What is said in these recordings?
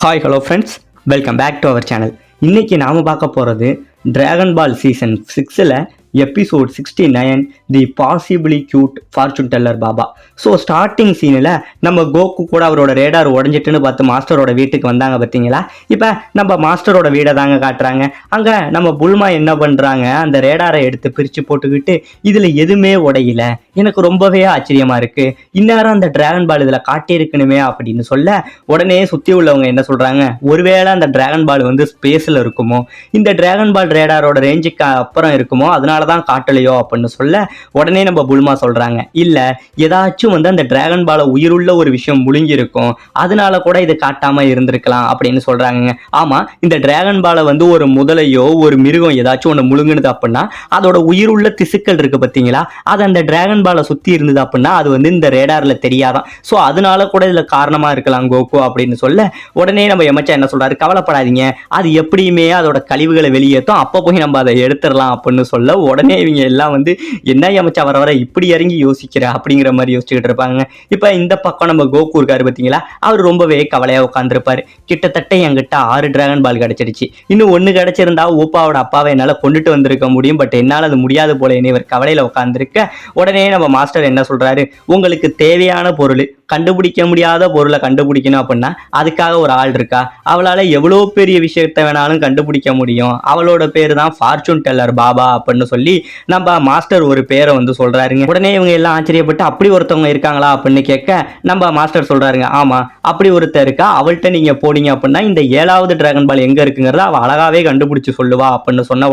Hi hello friends, welcome back to our channel. இன்றைக்கி நாம் பார்க்க போகிறது டிராகன் பால் சீசன் 6ல் episode 69 the possibly cute fortune teller Baba. So starting சீனில் நம்ம கோகு கூட அவரோட ரேடார் உடஞ்சிட்டுன்னு பார்த்து மாஸ்டரோட வீட்டுக்கு வந்தாங்க பார்த்தீங்களா. இப்போ நம்ம மாஸ்டரோட வீடை தாங்க காட்டுறாங்க. அங்கே நம்ம புல்மா என்ன பண்ணுறாங்க, அந்த ரேடாரை எடுத்து பிரித்து போட்டுக்கிட்டு இதில் எதுவுமே உடையில. எனக்கு ரொம்பவே ஆச்சரியமாக இருக்குது, இந்நேரம் அந்த டிராகன் பால் இதில் காட்டியிருக்கணுமே அப்படின்னு சொல்ல உடனே சுற்றி உள்ளவங்க என்ன சொல்கிறாங்க, ஒருவேளை அந்த டிராகன் பால் வந்து ஸ்பேஸில் இருக்குமோ, இந்த டிராகன் பால் ரேடாரோட ரேஞ்சுக்கு அப்புறம் இருக்குமோ, அதனால தான் காட்டலையோ அப்படின்னு சொல்ல உடனே நம்ம புல்மா சொல்றாங்க, இல்ல ஏதாச்சும் வந்து அந்த டிராகன் பாலை உயிருள்ள ஒரு விஷயம் முழுங்கி இருக்கும், அதனால கூட இது காட்டாம இருந்திருக்கலாம் அப்படின்னு சொல்றாங்க. ஆமா, இந்த டிராகன் பாலை வந்து ஒரு முதலையோ ஒரு மிருகம் ஏதாச்சும் ஒன்று முழுங்குனது அப்படின்னா அதோட உயிருள்ள திசுக்கள் இருக்கு பார்த்தீங்களா, அது அந்த டிராகன் பாலை சுத்தி இருந்தது அப்படின்னா அது வந்து இந்த ரேடார்ல தெரியாதான். ஸோ அதனால கூட இதுல காரணமா இருக்கலாம் கோகு அப்படின்னு சொல்ல உடனே நம்ம எமச்சா என்ன சொல்றாரு, கவலைப்படாதீங்க, அது எப்படியுமே அதோட கழிவுகளை வெளியேற்றும், அப்போ போய் நம்ம அதை எடுத்துடலாம் அப்படின்னு சொல்ல உடனே இவங்க எல்லாம் வந்து என்ன அமைச்சா வர வர இப்படி இறங்கி யோசிக்கிற அப்படிங்கிற மாதிரி யோசிச்சுக்கிட்டு இருப்பாங்க. இப்போ இந்த பக்கம் நம்ம கோகு இருக்காரு பார்த்தீங்களா, அவர் ரொம்பவே கவலையா உட்காந்துருப்பாரு. கிட்டத்தட்ட என்கிட்ட 6 டிராகன் பால் கிடைச்சிருச்சு, இன்னும் 1 கிடைச்சிருந்தா ஊப்பாவோட அப்பாவை என்னால் கொண்டுட்டு வந்திருக்க முடியும், பட் என்னால் அது முடியாது போல இவர் கவலையில உட்காந்துருக்க உடனே நம்ம மாஸ்டர் என்ன சொல்றாரு, உங்களுக்கு தேவையான பொருள் கண்டுபிடிக்க முடியாத பொருளை கண்டுபிடிக்கணும் அப்படின்னா அதுக்காக ஒரு ஆள் இருக்கா, அவளால் எவ்வளோ பெரிய விஷயத்தை வேணாலும் கண்டுபிடிக்க முடியும், அவளோட பேர் தான் ஃபார்ச்சூன் டெல்லர் பாபா அப்படின்னு சொல்லி நம்ம மாஸ்டர் ஒரு பேரை வந்து சொல்றாருங்க. உடனே இவங்க எல்லாம் ஆச்சரியப்பட்டு அப்படி ஒருத்தவங்க இருக்காங்களா அப்படின்னு கேட்க நம்ம மாஸ்டர் சொல்றாருங்க, ஆமா அப்படி ஒருத்தர் இருக்கா, அவள்கிட்ட நீங்க போனீங்க அப்படின்னா இந்த 7வது டிராகன் பால் எங்க இருக்குங்கிறத அவள் அழகாவே கண்டுபிடிச்சு சொல்லுவா அப்படின்னு சொன்ன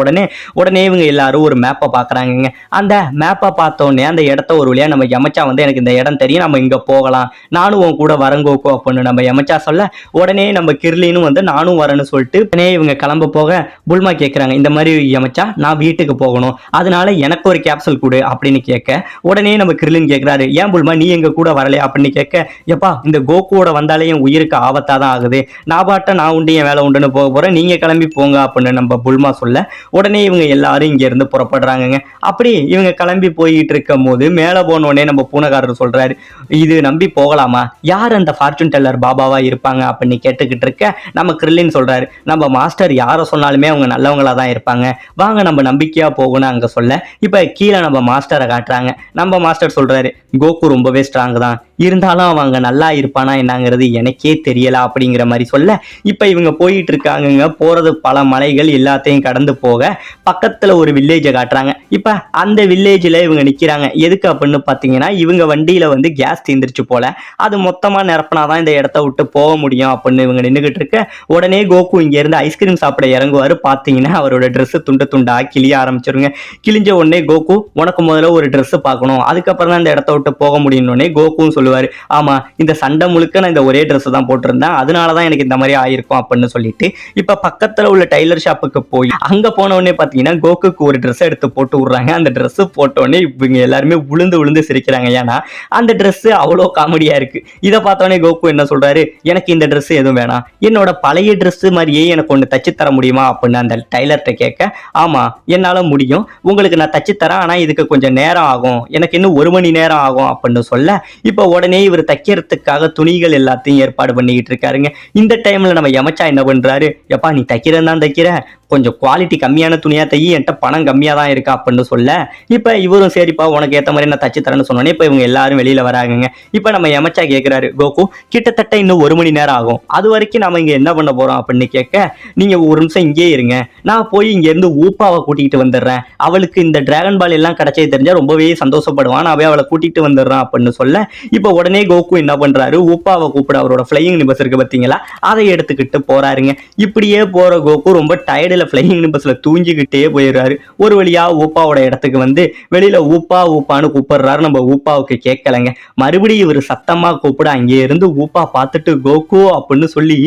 உடனே இவங்க எல்லாரும் ஒரு மேப்பை பாக்குறாங்க. அந்த மேப்பை பார்த்தோன்னே அந்த இடத்த ஒரு வழியா நம்ம எமச்சா வந்து எனக்கு இந்த இடம் தெரியும், நம்ம இங்க போகலாம், நானும் உன் கூட வரங்கோக்கோ அப்படின்னு நம்ம எமச்சா சொல்ல உடனே நம்ம கிர்லினும் வந்து நானும் வரேன்னு சொல்லிட்டு உடனே இவங்க கிளம்ப போக புல்மா கேட்குறாங்க, இந்த மாதிரி எமச்சா நான் வீட்டுக்கு போகணும், அதனால எனக்கு ஒரு கேப்சூல் கொடு அப்படின்னு கேட்க உடனே நம்ம கிர்லின் கேட்குறாரு, ஏன் புல்மா நீ எங்க கூட வரலையா அப்படின்னு கேட்க, எப்பா இந்த கோகுவோட வந்தாலே என் உயிருக்கு ஆபத்தாக தான் ஆகுது, நான் பாட்ட நான் உண்டு என் வேலை உண்டுன்னு போக போகிறேன், நீங்கள் கிளம்பி போங்க அப்படின்னு நம்ம புல்மா சொல்ல உடனே இவங்க எல்லாரும் இங்கேருந்து புறப்படுறாங்கங்க. அப்படி இவங்க கிளம்பி போயிட்டு இருக்கும் போது மேலே போனோடனே நம்ம பூனைக்காரர் சொல்கிறாரு, இது நம்பி போகலாமா, யார் அந்த ஃபார்ச்சூன் டெல்லர் பாபாவா இருப்பாங்க அப்படின்னு கேட்டுக்கிட்டு இருக்க நம்ம கிர்லின் சொல்கிறாரு, நம்ம மாஸ்டர் யாரை சொன்னாலுமே அவங்க நல்லவங்களாக தான் இருப்பாங்க, வாங்க நம்ம நம்பிக்கையாக போகணும் அங்கே சொல்ல இப்போ கீழே நம்ம மாஸ்டரை காட்டுறாங்க. நம்ம மாஸ்டர் சொல்கிறாரு, கோகு ரொம்பவே ஸ்ட்ராங் தான், இருந்தாலும் அவங்க நல்லா இருப்பானா என்னங்கிறது எனக்கே தெரியல அப்படிங்கிற மாதிரி சொல்ல இப்போ இவங்க போயிட்டு இருக்காங்க. போகிறது பல மலைகள் எல்லாத்தையும் கடந்து போக பக்கத்தில் ஒரு வில்லேஜை காட்டுறாங்க. இப்போ அந்த வில்லேஜில் இவங்க நிற்கிறாங்க. எதுக்கு அப்படின்னு பார்த்தீங்கன்னா இவங்க வண்டியில் வந்து கேஸ் தீர்ந்துருச்சு போல, அது மொத்தமாக நிரப்பினாதான் இந்த இடத்த விட்டு போக முடியும் அப்படின்னு இவங்க நின்றுக்கிட்டு இருக்க உடனே கோகு இங்கேருந்து ஐஸ்கிரீம் சாப்பிட இறங்குவார். பார்த்தீங்கன்னா அவரோட ட்ரெஸ்ஸு துண்டு துண்டா கிளிய ஆரம்பிச்சிருங்க. கிழிஞ்ச உடனே கோகு உனக்கு முதல்ல ஒரு ட்ரெஸ்ஸு பார்க்கணும், அதுக்கப்புறம் தான் இந்த இடத்த விட்டு போக முடியும்னே கோகுவும் சொல்லுவார், ஆமாம் இந்த சண்டை முழுக்க நான் இந்த ஒரே ட்ரெஸ்ஸு தான் போட்டிருந்தேன், அதனால தான் எனக்கு இந்த மாதிரி ஆயிருக்கும் அப்படின்னு சொல்லிட்டு இப்போ பக்கத்தில் உள்ள டைலர் ஷாப்புக்கு போய் அங்கே போன உடனே பார்த்தீங்கன்னா கோகுக்கு ஒரு ட்ரெஸ் எடுத்து போட்டு விட்றாங்க. அந்த ட்ரெஸ்ஸு போட்டோடனே இவங்க எல்லாருமே விழுந்து விழுந்து சிரிக்கிறாங்க, ஏன்னா அந்த ட்ரெஸ்ஸு அவ்வளோ காமெடியாக இருக்குது. இதை பார்த்தோன்னே கோகு என்ன சொல்கிறாரு, எனக்கு இந்த ட்ரெஸ்ஸு எதுவும் வேணாம், என்னோட பழைய ட்ரெஸ்ஸு மாதிரியே எனக்கு ஒன்று தச்சு தர முடியுமா அப்படின்னு அந்த டைலர்கிட்ட கேட்க, ஆமாம் என்னால் முடியும், உங்களுக்கு நான் தச்சு தரேன், ஆனால் இதுக்கு கொஞ்சம் நேரம் ஆகும், எனக்கு இன்னும் 1 மணி நேரம் ஆகும் அப்படின்னு சொல்ல இப்போ உடனே இவர் தைக்கிறதுக்காக துணிகள் எல்லாத்தையும் ஏற்பாடு பண்ணிக்கிட்டு இருக்காருங்க. இந்த டைமில் நம்ம எமச்சா என்ன பண்ணுறாரு, எப்பா நீ தைக்கிறேன்னு தான் தைக்கிற, கொஞ்சம் குவாலிட்டி கம்மியான துணியாக தையி, என்கிட்ட பணம் கம்மியாக தான் இருக்கா அப்படின்னு சொல்ல இப்போ இவரும் சரிப்பா உனக்கு ஏற்ற மாதிரி நான் தச்சு தரேன்னு சொன்னோன்னே இப்போ இவங்க எல்லாரும் வெளியில் வராங்க. இப்போ நம்ம எமச்சா கேட்குறாரு, கோகு கிட்டத்தட்ட இன்னும் 1 மணி நேரம் ஆகும், அது வரைக்கும் நம்ம இங்கே என்ன பண்ண போகிறோம் அப்படின்னு கேட்க, நீங்கள் ஒரு நிமிஷம் இங்கே இருங்க, நான் போய் இங்கேருந்து ஊப்பாவை கூட்டிகிட்டு வந்துடுறேன், அவளுக்கு இந்த டிராகன் பால் எல்லாம் கிடைச்சது தெரிஞ்சால் ரொம்பவே சந்தோஷப்படுவான், நான் அவளை கூட்டிகிட்டு வந்துடுறான் அப்படின்னு சொல்ல இப்போ உடனே கோகு என்ன பண்ணுறாரு, ஊப்பாவை கூப்பிட அவரோட ஃப்ளையிங் நிபஸ் இருக்கு பார்த்தீங்களா, அதை எடுத்துக்கிட்டு போகிறாருங்க. இப்படியே போகிற கோகு ரொம்ப டயர்டில் ஃப்ளையிங் நிபஸில் தூங்கிக்கிட்டே போயிடுறாரு. ஒரு வழியாக ஊப்பாவோட இடத்துக்கு வந்து வெளியில் ஊப்பா ஊப்பான்னு கூப்பிடுறாரு. நம்ம ஊப்பாவுக்கு கேட்கலைங்க, மறுபடியும் இவர் சத்தமாக கூப்பிட அங்கே இருந்து ஊப்பா பார்த்துட்டு கோகு அப்படின்னு சொல்லி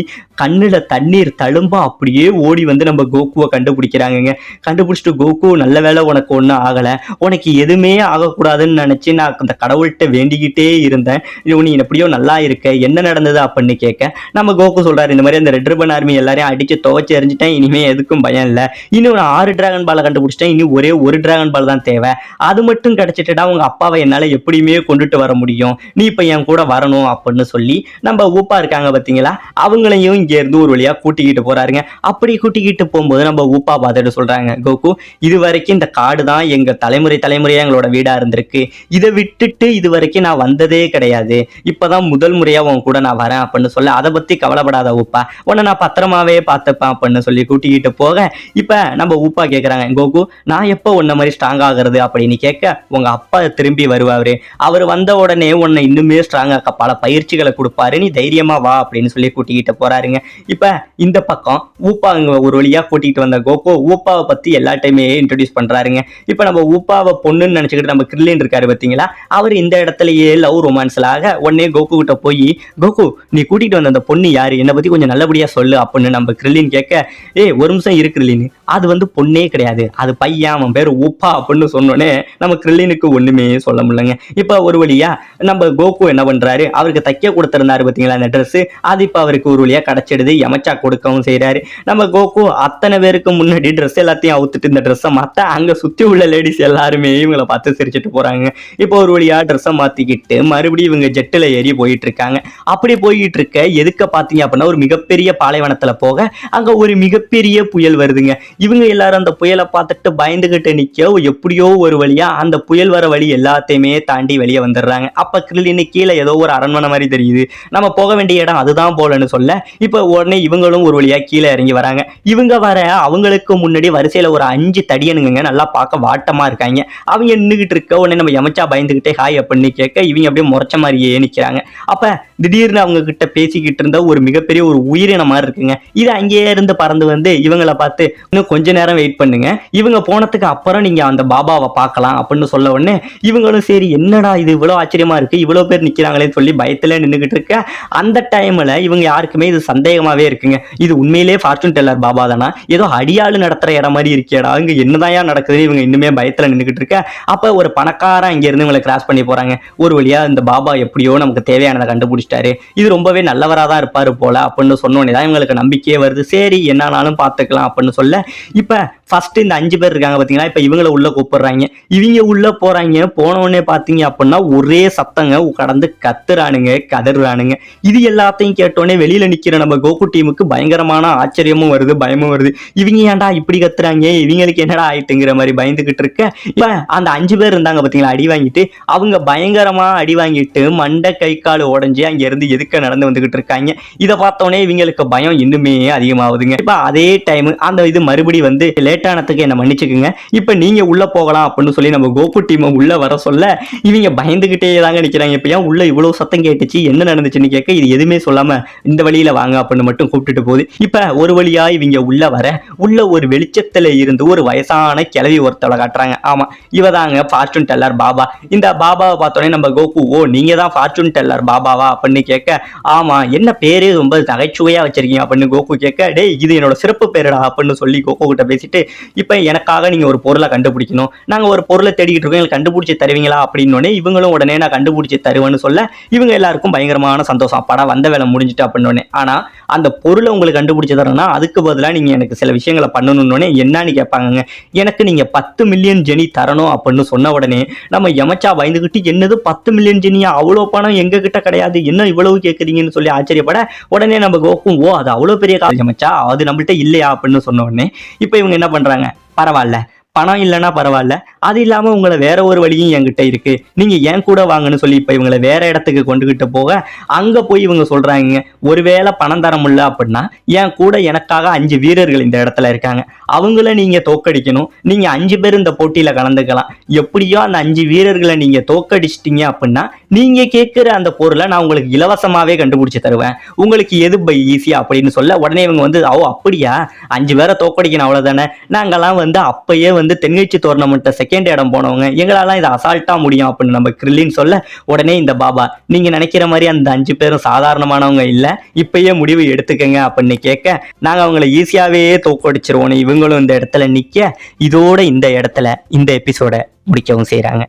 கண்ணில் தண்ணீர் தழும்பா அப்படியே ஓடி வந்து நம்ம கோகுவை கண்டுபிடிக்கிறாங்க. கண்டுபிடிச்சிட்டு, கோகு நல்ல வேலை உனக்கு ஒன்றும் ஆகலை, உனக்கு எதுவுமே ஆகக்கூடாதுன்னு நினச்சி நான் அந்த கடவுள்கிட்ட வேண்டிக்கிட்டே இருந்தேன், நீ எப்படியோ நல்லா இருக்க, என்ன நடந்தது அப்படின்னு கேட்க நம்ம கோகு சொல்கிறார், இந்த மாதிரி அந்த ரெட் ரிப்பன் ஆர்மி எல்லாரையும் அடித்து துவச்சி எறிஞ்சிட்டேன், இனிமேல் எதுக்கும் பயம் இல்லை, இன்னும் நான் 6 டிராகன் பாலை கண்டுபிடிச்சிட்டேன், இன்னும் ஒரே ஒரு டிராகன் பால் தான் தேவை, அது மட்டும் கிடைச்சிட்டுடா உங்க அப்பாவை என்னால் எப்படியுமே கொண்டுட்டு வர முடியும், நீ இப்போ என் கூட வரணும் அப்படின்னு சொல்லி நம்ம ஊப்பா இருக்காங்க பார்த்தீங்களா, அவங்களையும் இங்க இருந்து ஒரு வழியா கூட்டிக்கிட்டு போறாருங்க. அப்படி கூட்டிக்கிட்டு போகும்போது நம்ம ஊப்பா பார்த்துட்டு சொல்றாங்க, கோகு இது வரைக்கும் இந்த காடு தான் எங்க தலைமுறையா எங்களோட வீடா இருந்திருக்கு. இதை விட்டுட்டு இது வரைக்கும் நான் வந்ததே கிடையாது. இப்பதான் முதல் முறையா உன் கூட நான் வரேன் அப்படின்னு சொல்ல, அதை பத்தி கவலைப்படாத ஊப்பா, உன்னை நான் பத்திரமாவே பார்த்துப்பேன் அப்படின்னு சொல்லி கூட்டிக்கிட்டு போக, இப்ப நம்ம ஊப்பா கேட்கறாங்க, கோகு நான் எப்போ உன்ன மாதிரி ஸ்ட்ராங் ஆகுறது அப்படின்னு கேட்க, உங்க அப்பா திரும்பி வருவாரு, அவர் வந்த உடனே உன்னை இன்னுமே ஸ்ட்ராங் ஆக்க பல பயிற்சிகளை கொடுப்பாரு, நீ தைரியமா வா அப்படின்னு சொல்லி கூட்டிக்கிட்டு போறாருங்க. இப்ப இந்த பக்கம் ஊப்பா ஒரு வழியா கூட்டிகிட்டு வந்த கோகு ஊப்பாவை பத்தி எல்லா டைமே இன்ட்ரோடியூஸ் பண்றாருங்க. இப்ப நம்ம ஊப்பாவை பொண்ணுன்னு நினைச்சுக்கிட்டு நம்ம கிர்லின் இருக்காரு பார்த்தீங்களா, அவர் இந்த இடத்துலயே லவ் ரொமான்ஸ்லாக உடனே கோகு கிட்ட போய், கோகு நீ கூட்டிட்டு வந்த அந்த பொண்ணு யாரு, என்னை பத்தி கொஞ்சம் நல்லபடியா சொல்லு அப்படின்னு நம்ம கிர்லின் கேட்க, ஒரு நிமிஷம் இருக்கு கிர்லின், அது வந்து பொண்ணே கிடையாது, அது பையன், அவன் பேர் ஊப்பா அப்படின்னு சொன்னோன்னே நம்ம கிர்லினுக்கு ஒண்ணுமே சொல்ல முடியலங்க. இப்ப ஒரு வழியா நம்ம கோகு என்ன பண்றாரு, அவருக்கு தைக்க கொடுத்திருந்தாரு பார்த்தீங்களா அந்த ட்ரெஸ், அது இப்ப அவருக்கு ஒரு வழியா கிடைச்சிடுது, யமச்சா கொடுக்கவும் செய்யறாரு. நம்ம கோகு அத்தனை பேருக்கு முன்னாடி ட்ரெஸ் எல்லாத்தையும் அவுத்துட்டு இந்த ட்ரெஸ்ஸை மாத்த அங்க சுத்தி உள்ள லேடிஸ் எல்லாருமே இவங்களை பார்த்து சிரிச்சுட்டு போறாங்க. இப்போ ஒரு வழியா ட்ரெஸ்ஸை மாத்திக்கிட்டு மறுபடியும் இவங்க ஜெட்டில் ஏறி போயிட்டு இருக்காங்க. அப்படி போயிட்டு இருக்க எதுக்க பாத்தீங்க அப்படின்னா ஒரு மிகப்பெரிய பாலைவனத்துல போக அங்க ஒரு மிகப்பெரிய புயல் வருதுங்க. இவங்க எல்லாரும் அந்த புயலை பார்த்துட்டு பயந்துகிட்டு நிக்க எப்படியோ ஒரு வழியா அந்த புயல் வர வழி எல்லாத்தையுமே தாண்டி வெளியே வந்துடுறாங்க. அப்ப கிரிலின்னு கீழே ஏதோ ஒரு அரண்மனை மாதிரி தெரியுது, நம்ம போக வேண்டிய இடம் அதுதான் போலன்னு சொல்ல, இப்ப உடனே இவங்களும் ஒரு வழியா கீழே இறங்கி வராங்க. இவங்க வர அவங்களுக்கு முன்னாடி வரிசையில ஒரு 5 தடியனுங்க நல்லா பார்க்க வாட்டமா இருக்காங்க. அவங்க நின்றுகிட்டு இருக்க உடனே நம்ம யமச்சா பயந்துகிட்டே ஹாய் அப்படின்னு கேட்க, இவங்க அப்படியே முறைச்ச மாதிரியே நிக்கிறாங்க. அப்ப திடீர்னு அவங்க கிட்ட பேசிக்கிட்டு இருந்த ஒரு மிகப்பெரிய ஒரு உயிரின மாதிரி இருக்குங்க. இது அங்கேயே இருந்து பறந்து வந்து இவங்களை பார்த்து, இன்னும் கொஞ்ச நேரம் வெயிட் பண்ணுங்க, இவங்க போனதுக்கு அப்புறம் நீங்க அந்த பாபாவை பார்க்கலாம் அப்படின்னு சொல்ல உடனே இவங்களும் சரி என்னடா இது இவ்வளவு ஆச்சரியமா இருக்கு, இவ்வளவு பேர் நிக்கிறாங்களேன்னு சொல்லி பயத்துல நின்றுகிட்டு இருக்க. அந்த டைம்ல இவங்க யாருக்குமே இது சந்தேகமாவே இருக்குங்க, இது உண்மையிலேயே ஃபார்ச்சூன் டெல்லர் பாபா தானா, ஏதோ அடியாளு நடத்துற இடம் மாதிரி இருக்கேடா, இங்க என்னதான் நடக்குது, இவங்க இன்னுமே பயத்துல நின்றுகிட்டு இருக்க. அப்ப ஒரு பணக்காரன் இங்க இருந்து இவங்களை கிராஸ் பண்ணி போறாங்க. ஒரு வழியா இந்த பாபா எப்படியோ நமக்கு தேவையானதை கண்டுபிடிச்சிட்டாரு, இது ரொம்பவே நல்லவராதான் இருப்பாரு போல அப்படின்னு சொன்னோன்னே தான் இவங்களுக்கு நம்பிக்கையே வருது. சரி என்னானாலும் பார்த்துக்கலாம் அப்படின்னு சொல்ல, இப்ப ஃபர்ஸ்ட் இந்த 5 பேர் இருக்காங்க பாத்தீங்களா, இப்ப இவங்களை உள்ள கூப்பிடுறாங்க. இவங்க உள்ள போறாங்க. போனவொடனே பாத்தீங்க அப்படின்னா ஒரே சத்தங்க கடந்து கத்துறானுங்க, கதறானுங்க. இது எல்லாத்தையும் கேட்டோடனே வெளியில நிக்கிற நம்ம கோகு டீமுக்கு பயங்கரமான ஆச்சரியமும் வருது, பயமும் வருது. இவங்க ஏன்டா இப்படி கத்துறாங்க, இவங்களுக்கு என்னடா ஆயிட்டுங்கிற மாதிரி பயந்துகிட்டு இருக்க. இப்ப அந்த 5 பேர் இருந்தாங்க பாத்தீங்களா அடி வாங்கிட்டு, அவங்க பயங்கரமா அடி வாங்கிட்டு மண்டை கை கால் உடஞ்சி அங்க இருந்து எதுக்க நடந்து வந்துகிட்டு இருக்காங்க. இதை பார்த்தோன்னே இவங்களுக்கு பயம் இன்னுமே அதிகமாகுதுங்க. இப்ப அதே டைம் அந்த இது மறுபடி வந்து லேட்டானதுக்கு என்ன மன்னிச்சுக்குங்க, இப்ப நீங்க உள்ள போகலாம் அப்படின்னு சொல்லி நம்ம கோகு டீமை உள்ள வர சொல்ல இவங்க பயந்துகிட்டே தாங்க நிக்கிறாங்க. இப்ப ஏன் உள்ள இவ்வளவு சத்தம் கேட்டுச்சு, என்ன நடந்துச்சுன்னு கேட்க, இது எதுவுமே சொல்லாம இந்த வழியில வாங்க அப்படின்னு மட்டும் கூப்பிட்டுட்டு போகுது. இப்ப ஒரு வழியா இவங்க உள்ள வர உள்ள ஒரு வெளிச்சத்துல இருந்து ஒரு வயசான கிழவி ஒருத்தவளை காட்டுறாங்க. ஆமா இவதாங்க ஃபார்ச்சூன் டெல்லர் பாபா. இந்த பாபாவை பார்த்தோன்னே நம்ம கோகு, ஓ நீங்க தான் ஃபார்ச்சூன் டெல்லர் பாபாவா அப்படின்னு கேட்க, ஆமா என்ன பேரு ரொம்ப நகைச்சுவையா வச்சிருக்கீங்க அப்படின்னு கோகு கேட்க, டேய் இது என்னோட சிறப்பு பேருடா அப்படின்னு சொல்லி கோகு கிட்ட பேசிட்டு, இப்ப எனக்காக நீங்க ஒரு பொருளை கண்டுபிடிக்கணும், நாங்க ஒரு பொருளை தேடிக்கிட்டு இருக்கோம், எங்களுக்கு கண்டுபிடிச்சு தருவீங்களா அப்படின்னு இவங்களும் உடனே நான் கண்டுபிடிச்சு தருவேன்னு சொல்ல இவங்க எல்லாருக்கும் பயங்கரமான சந்தோஷம், படம் வந்த வேலை முடிஞ்சுட்டு அப்படின்னு. ஆனா அந்த பொருளை உங்களுக்கு கண்டுபிடிச்சு தரணும்னா அதுக்கு பதிலாக நீங்க எனக்கு சில விஷயங்களை பண்ணணும்னு என்னன்னு கேட்பாங்க. எனக்கு நீங்க 10 மில்லியன் ஜெனி தரணும் அப்படின்னு சொன்ன உடனே நம்ம யமச்சா பயந்துகிட்டு, என்னது 10 மில்லியன் ஜெனியா, அவ்வளோ பணம் எங்க கிட்ட கிடையாது, என்ன இவ்வளவு கேட்குறீங்கன்னு சொல்லி ஆச்சரியப்பட உடனே நம்ம கோக்கும், ஓ அது அவ்வளோ பெரிய காலம் யமச்சா, அது நம்மள்ட்ட இல்லையா அப்படின்னு சொன்ன உடனே இப்ப இவங்க என்ன பண்றாங்க, பரவாயில்ல பணம் இல்லைன்னா பரவாயில்ல, அது இல்லாம உங்களை வேற ஒரு வழியும் என்கிட்ட இருக்கு, நீங்க ஏன் கூட வாங்கன்னு சொல்லி இப்ப இவங்களை வேற இடத்துக்கு கொண்டுகிட்டு போக அங்க போய் இவங்க சொல்றாங்க, ஒருவேளை பணம் தர முடியல அப்படின்னா என் கூட எனக்காக 5 வீரர்கள் இந்த இடத்துல இருக்காங்க, அவங்கள நீங்க தோக்கடிக்கணும், நீங்க 5 பேர் இந்த போட்டியில கலந்துக்கலாம், எப்படியோ அந்த 5 வீரர்களை நீங்க தோக்கடிச்சிட்டீங்க அப்படின்னா நீங்க கேட்கிற அந்த பொருளை நான் உங்களுக்கு இலவசமாவே கண்டுபிடிச்சு தருவேன், உங்களுக்கு எது பை ஈஸியா அப்படின்னு சொல்ல உடனே இவங்க வந்து, ஓ அப்படியா 5 பேரை தோக்கடிக்கணும் அவ்வளவுதானே, நாங்கெல்லாம் வந்து அப்பயே வந்து தென்கட்சி டோர்னமெண்ட்ல செகண்ட் இடம் போனவங்க, எங்களாலாம் இதை அசால்ட்டா முடியும் அப்படின்னு நம்ம கிரில்லின் சொல்ல உடனே இந்த பாபா, நீங்க நினைக்கிற மாதிரி அந்த 5 பேரும் சாதாரணமானவங்க இல்ல, இப்பயே முடிவு எடுத்துக்கங்க அப்படின்னு கேட்க, நாங்க அவங்களை ஈஸியாவே தோக்கடிச்சிருவோம், இவங்களும் இந்த இடத்துல நிக்க இதோட இந்த இடத்துல இந்த எபிசோட முடிக்கவும் செய்யறாங்க.